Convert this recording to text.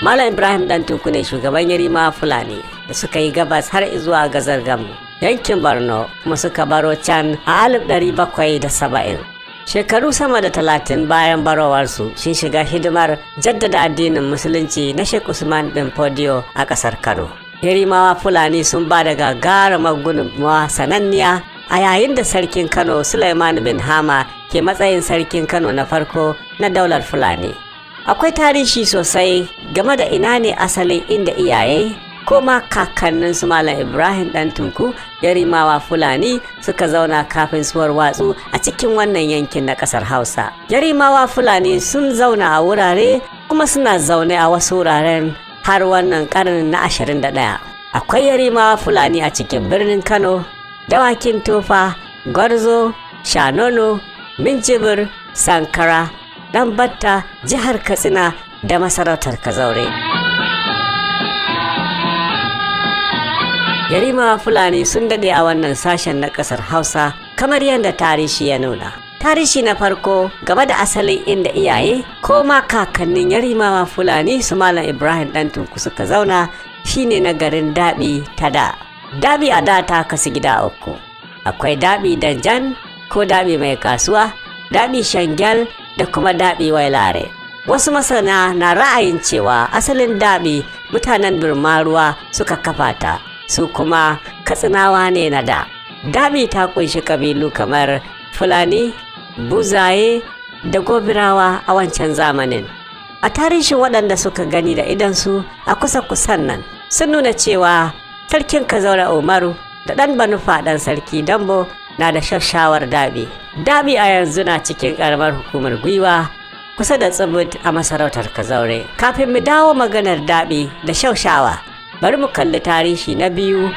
Malam Ibrahim Dan Tunku ne shugaban Yarima Fulani da suka yi gabas har zuwa Gazar Gamu, yankin Borno, kuma suka baro can a 1770. Shekaru sama da 30 bayan barowarsu sun shiga hidimar jaddada addinin Musulunci na Sheikh Usman bin Fodio a ƙasar Kano. Yarimawa Fulani sun ba da gagarumar gudunmawa sananniya a yayin da Sarkin Kano Suleiman bin Hama ke matsayin Sarkin Kano na farko na daular Fulani. Akwai tarihi sosai game da ina ne asalin inda iyaye ko ma kakannin su Malam Ibrahim Dan Tunku Yarimawa Fulani suka zauna kafin su warwatsu a cikin wannan yankin na ƙasar Hausa. Yarimawa Fulani sun zauna a wurare kuma suna zaune a wasu wuraren har wannan ƙarnin na 21. Akwai Yarimawa Fulani a cikin birnin Kano, Dawakin Tofa, Gwarzo, Shanono, Minjibir, Sankara, Ɗanbatta, jihar Katsina da masarautar Kazaure. Yarimawa Fulani sun daɗe a wannan sashen na ƙasar Hausa kamar yadda tarihi ya nuna. Tarihi na farko game da asalin inda iyaye ko ma kakannin Yarimawa Fulani su Malam Ibrahim Dan Tunku suka zauna shine na garin Daɓi ta da. Daɓi a da ta kasu gida uku. Akwai Daɓi Danjan ko Daɓi mai kasuwa, Daɓi Shangyal da kuma Daɓi Wailare. Wasu masana na ra'ayin cewa asalin Daɓi mutanen Birmaruwa suka kafa ta, su kuma Katsinawa ne na da. Daɓi ta kunshi kabilu kamar Fulani, Buzaye da Gobirawa a wancan zamanin. A tarihin waɗanda suka gani da idansu a kusa-kusan nan sun nuna cewa Sarkin Kazaure Umaru da ɗan Banufa ɗan Sarki Dambo na da shashawar Daɓi. Daɓi a yanzu na cikin ƙaramar hukumar Gwiwa kusa da Tsibut a masarautar Kazaure. Kafin mu dawo maganar Daɓi da shaushawa, bari mu kalli tarihi na biyu